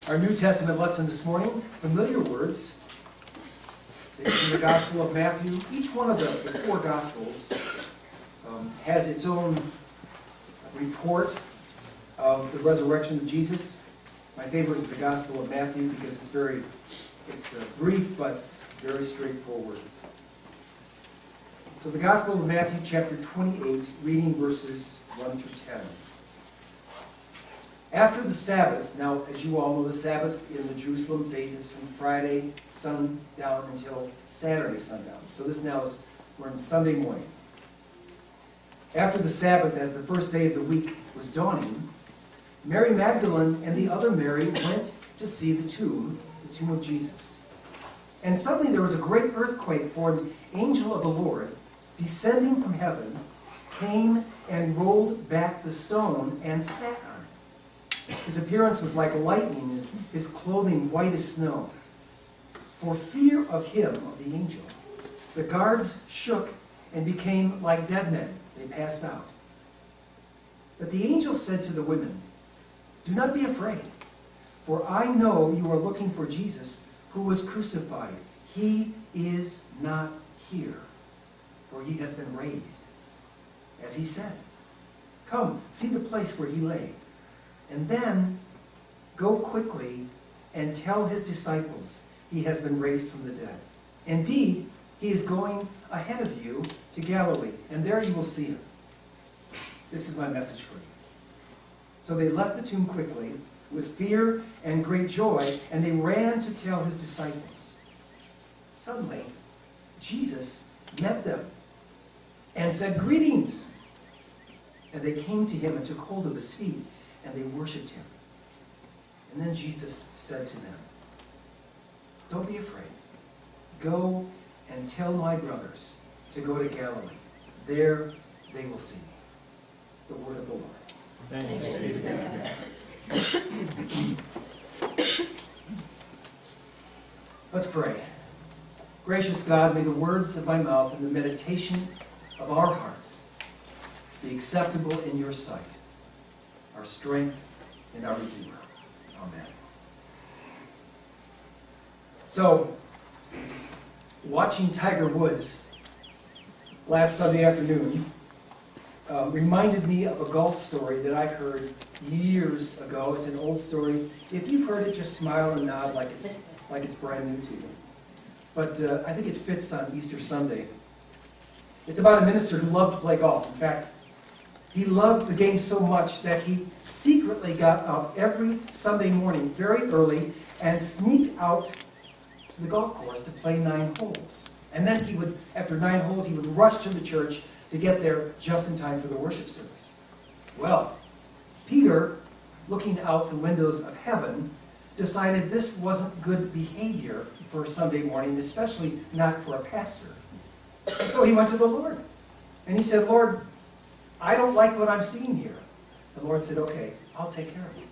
Our New Testament lesson this morning, familiar words, taken from the Gospel of Matthew. Each one of the four Gospels has its own report of the resurrection of Jesus. My favorite is the Gospel of Matthew because it's brief but very straightforward. So the Gospel of Matthew, chapter 28, reading verses 1 through 10. After the Sabbath, now as you all know, the Sabbath in the Jerusalem faith is from Friday sundown until Saturday sundown. So this now we're on Sunday morning. After the Sabbath, as the first day of the week was dawning, Mary Magdalene and the other Mary went to see the tomb of Jesus. And suddenly there was a great earthquake, for the angel of the Lord, descending from heaven, came and rolled back the stone and sat on it. His appearance was like lightning, his clothing white as snow. For fear of him, of the angel, the guards shook and became like dead men. They passed out. But the angel said to the women, "Do not be afraid, for I know you are looking for Jesus, who was crucified. He is not here, for he has been raised, as he said. Come, see the place where he lay. And then go quickly and tell his disciples he has been raised from the dead. Indeed, he is going ahead of you to Galilee, and there you will see him." This is my message for you. So they left the tomb quickly, with fear and great joy, and they ran to tell his disciples. Suddenly, Jesus met them and said, "Greetings." And they came to him and took hold of his feet, and they worshipped him. And then Jesus said to them, "Don't be afraid. Go and tell my brothers to go to Galilee. There they will see me." The word of the Lord. Thanks be. Let's pray. Gracious God, may the words of my mouth and the meditation of our hearts be acceptable in your sight, our strength and our Redeemer. Amen. So, watching Tiger Woods last Sunday afternoon reminded me of a golf story that I heard years ago. It's an old story. If you've heard it, just smile and nod like it's brand new to you. But I think it fits on Easter Sunday. It's about a minister who loved to play golf. In fact, he loved the game so much that he secretly got up every Sunday morning very early and sneaked out to the golf course to play 9 holes. And then after 9 holes, he would rush to the church to get there just in time for the worship service. Well, Peter, looking out the windows of heaven, decided this wasn't good behavior for a Sunday morning, especially not for a pastor. And so he went to the Lord. And he said, "Lord, I don't like what I'm seeing here." The Lord said, "Okay, I'll take care of you."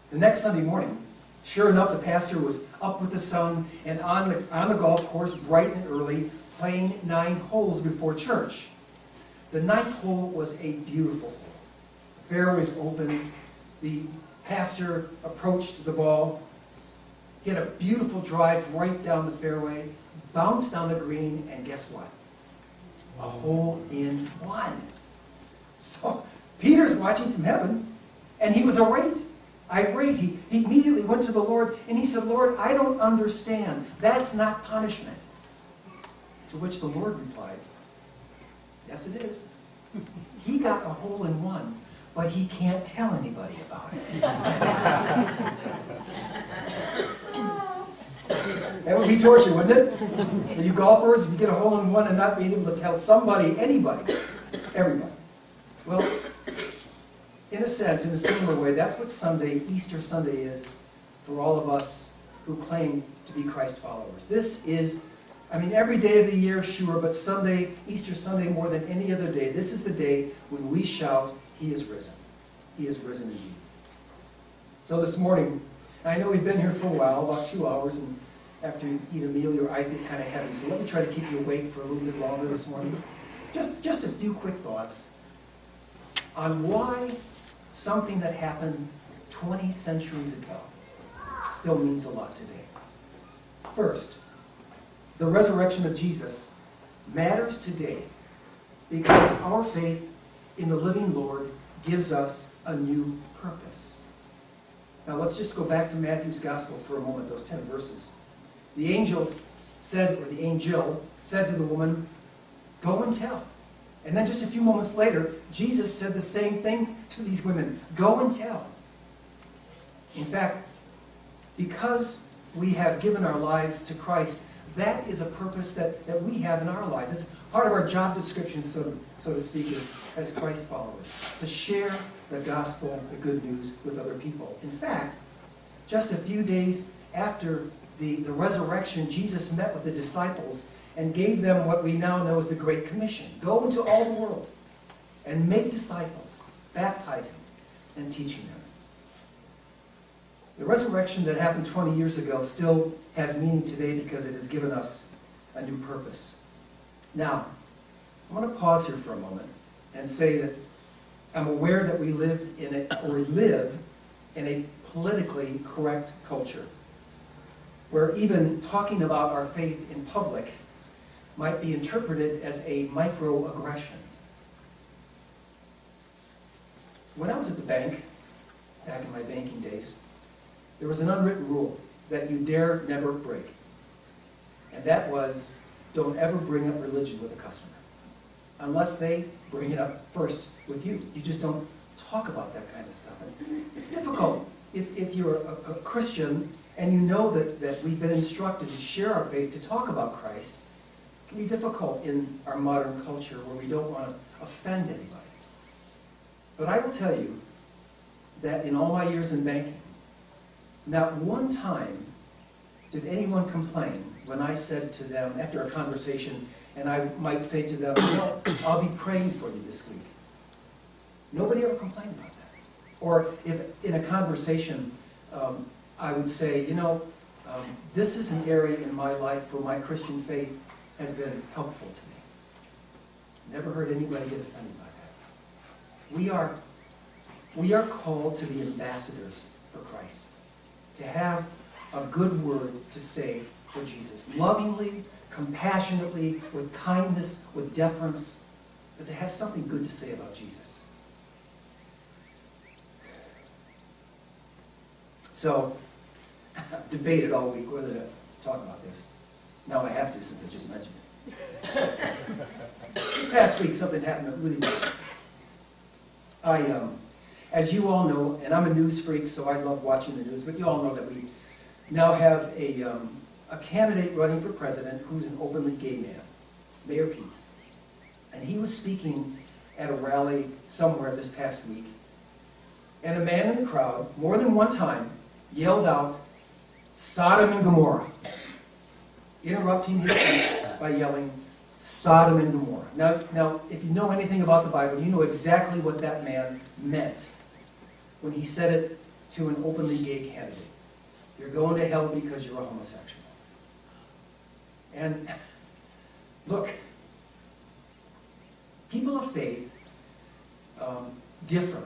The next Sunday morning, sure enough, the pastor was up with the sun and on the golf course bright and early, playing 9 holes before church. The 9th hole was a beautiful hole. The fairway was open. The pastor approached the ball. He had a beautiful drive right down the fairway, bounced down the green, and guess what? A hole in one. So Peter's watching from heaven, and he was irate. He immediately went to the Lord, and he said, "Lord, I don't understand. That's not punishment." To which the Lord replied, "Yes, it is. He got a hole in one, but he can't tell anybody about it." That would be torture, wouldn't it? For you golfers, if you get a hole in one and not being able to tell somebody, anybody, everybody. Well, in a sense, in a similar way, that's what Easter Sunday is for all of us who claim to be Christ followers. This is, every day of the year, sure, but Easter Sunday more than any other day, this is the day when we shout, "He is risen. He is risen indeed." So this morning, I know we've been here for a while, about 2 hours, and after you eat a meal, your eyes get kind of heavy. So let me try to keep you awake for a little bit longer this morning. Just a few quick thoughts on why something that happened 20 centuries ago still means a lot today. First, the resurrection of Jesus matters today because our faith in the living Lord gives us a new purpose. Now let's just go back to Matthew's gospel for a moment, those 10 verses. The angel said to the woman, "Go and tell." And then just a few moments later, Jesus said the same thing to these women, "Go and tell." In fact, because we have given our lives to Christ, that is a purpose that we have in our lives. It's part of our job description, so to speak, as Christ followers, to share the gospel, the good news, with other people. In fact, just a few days after the resurrection, Jesus met with the disciples and gave them what we now know as the Great Commission. Go into all the world and make disciples, baptizing and teaching them. The resurrection that happened 20 years ago still has meaning today because it has given us a new purpose. Now, I want to pause here for a moment and say that I'm aware that we live in a politically correct culture, where even talking about our faith in public might be interpreted as a microaggression. When I was at the bank, back in my banking days, there was an unwritten rule that you dare never break. And that was, don't ever bring up religion with a customer, unless they bring it up first with you. You just don't talk about that kind of stuff. And it's difficult if you're a Christian and you know that we've been instructed to share our faith, to talk about Christ. It can be difficult in our modern culture where we don't want to offend anybody. But I will tell you that in all my years in banking, not one time did anyone complain when I said to them after a conversation, and I might say to them, I'll be praying for you this week. Nobody ever complained about that. Or if in a conversation, I would say, this is an area in my life where my Christian faith has been helpful to me. Never heard anybody get offended by that. We are called to be ambassadors for Christ, to have a good word to say for Jesus, lovingly, compassionately, with kindness, with deference, but to have something good to say about Jesus. So, I've debated all week whether to talk about this. Now I have to, since I just mentioned it. This past week, something happened that really as you all know, and I'm a news freak, so I love watching the news, but you all know that we now have a candidate running for president who's an openly gay man, Mayor Pete. And he was speaking at a rally somewhere this past week, and a man in the crowd, more than one time, yelled out, "Sodom and Gomorrah," interrupting his speech by yelling, "Sodom and Gomorrah." Now, if you know anything about the Bible, you know exactly what that man meant when he said it to an openly gay candidate. You're going to hell because you're a homosexual. And look, people of faith differ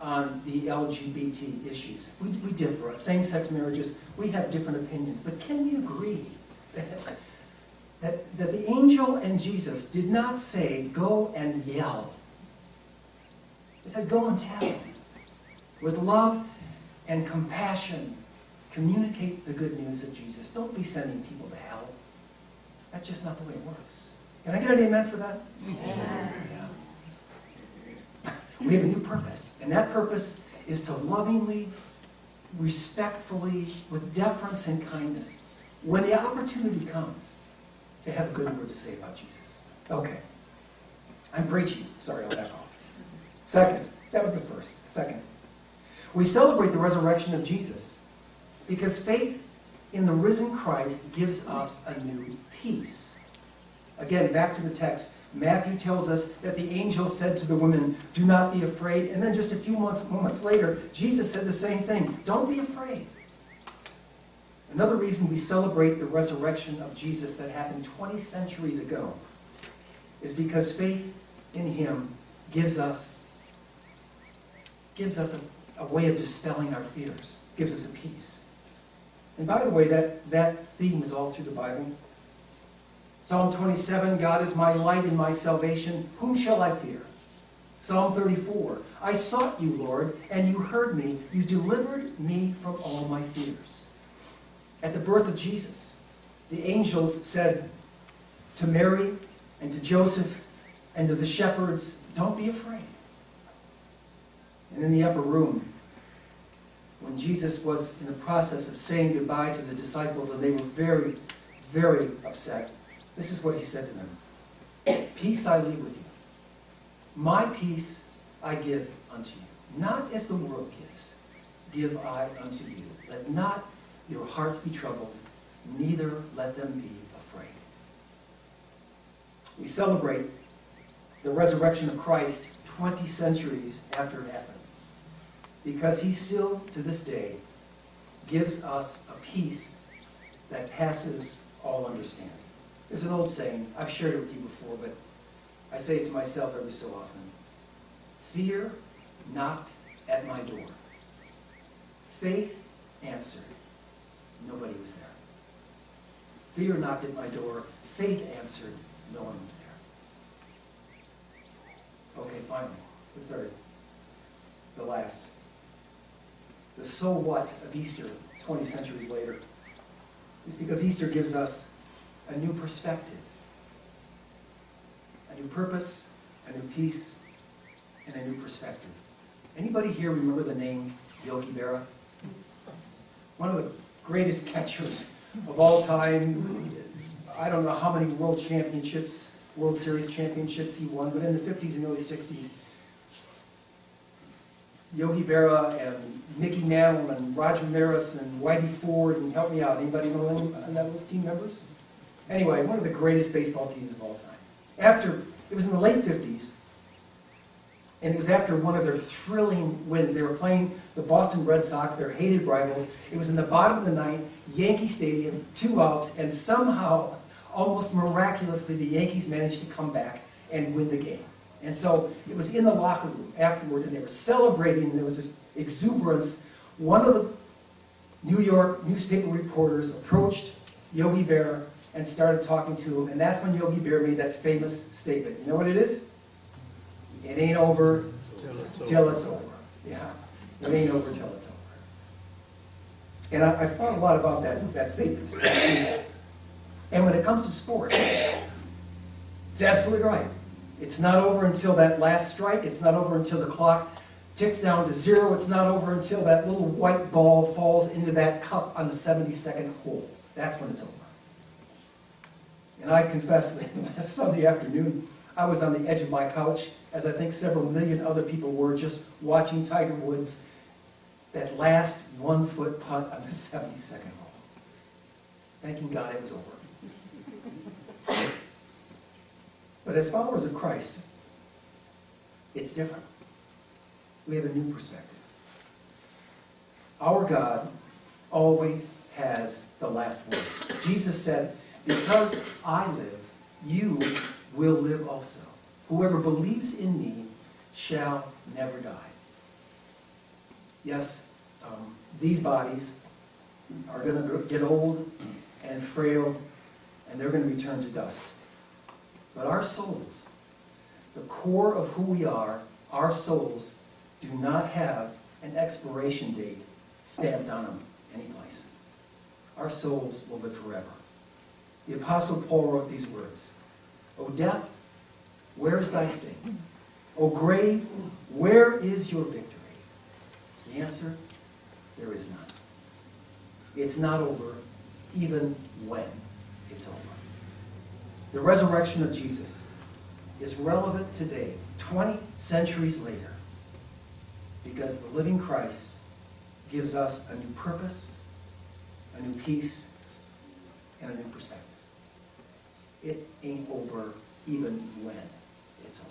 on the LGBT issues. We differ. On same-sex marriages, we have different opinions. But can we agree that the angel and Jesus did not say, go and yell? They said, go and tell. With love and compassion, communicate the good news of Jesus. Don't be sending people to hell. That's just not the way it works. Can I get an amen for that? Yeah. We have a new purpose, and that purpose is to lovingly, respectfully, with deference and kindness, when the opportunity comes, to have a good word to say about Jesus. Okay. I'm preaching. Sorry, I'll back off. Second, that was the first. Second, we celebrate the resurrection of Jesus because faith in the risen Christ gives us a new peace. Again, back to the text. Matthew tells us that the angel said to the women, do not be afraid. And then just a few moments later, Jesus said the same thing. Don't be afraid. Another reason we celebrate the resurrection of Jesus that happened 20 centuries ago is because faith in him gives us a a way of dispelling our fears, gives us a peace. And by the way, that theme is all through the Bible. Psalm 27, God is my light and my salvation. Whom shall I fear? Psalm 34, I sought you, Lord, and you heard me. You delivered me from all my fears. At the birth of Jesus, the angels said to Mary and to Joseph and to the shepherds, don't be afraid. And in the upper room, when Jesus was in the process of saying goodbye to the disciples and they were very, very upset, this is what he said to them. Peace I leave with you. My peace I give unto you. Not as the world gives, give I unto you. Let not your hearts be troubled, neither let them be afraid. We celebrate the resurrection of Christ 20 centuries after it happened, because he still, to this day, gives us a peace that passes all understanding. There's an old saying, I've shared it with you before, but I say it to myself every so often. Fear knocked at my door. Faith answered. Nobody was there. Fear knocked at my door. Faith answered. No one was there. Okay, finally, the third, the last. The so what of Easter 20 centuries later is because Easter gives us a new perspective, a new purpose, a new peace, and a new perspective. Anybody here remember the name Yogi Berra? One of the greatest catchers of all time. I don't know how many World Series championships he won, but in the 50s and early 60s, Yogi Berra and Mickey Mantle and Roger Maris and Whitey Ford, and help me out, anybody know any of those team members? Anyway, one of the greatest baseball teams of all time. It was in the late 50s, and it was after one of their thrilling wins. They were playing the Boston Red Sox, their hated rivals. It was in the bottom of the ninth, Yankee Stadium, 2 outs, and somehow, almost miraculously, the Yankees managed to come back and win the game. And so it was in the locker room afterward, and they were celebrating, and there was this exuberance. One of the New York newspaper reporters approached Yogi Berra and started talking to him, and that's when Yogi Berra made that famous statement. You know what it is? It ain't over till it's over. Yeah, it ain't over till it's over. And I've thought a lot about that statement this past week. And when it comes to sports, it's absolutely right. It's not over until that last strike. It's not over until the clock ticks down to 0. It's not over until that little white ball falls into that cup on the 72nd hole. That's when it's over. And I confess that last Sunday afternoon, I was on the edge of my couch, as I think several million other people were, just watching Tiger Woods, that last 1-foot putt on the 72nd hole. Thanking God it was over. But as followers of Christ, it's different. We have a new perspective. Our God always has the last word. Jesus said, because I live, you will live also. Whoever believes in me shall never die. Yes, these bodies are going to get old and frail, and they're going to return to dust. But our souls, the core of who we are, our souls do not have an expiration date stamped on them anyplace. Our souls will live forever. The Apostle Paul wrote these words, O death, where is thy sting? O grave, where is your victory? The answer, there is none. It's not over even when it's over. The resurrection of Jesus is relevant today, 20 centuries later, because the living Christ gives us a new purpose, a new peace, and a new perspective. It ain't over even when it's over.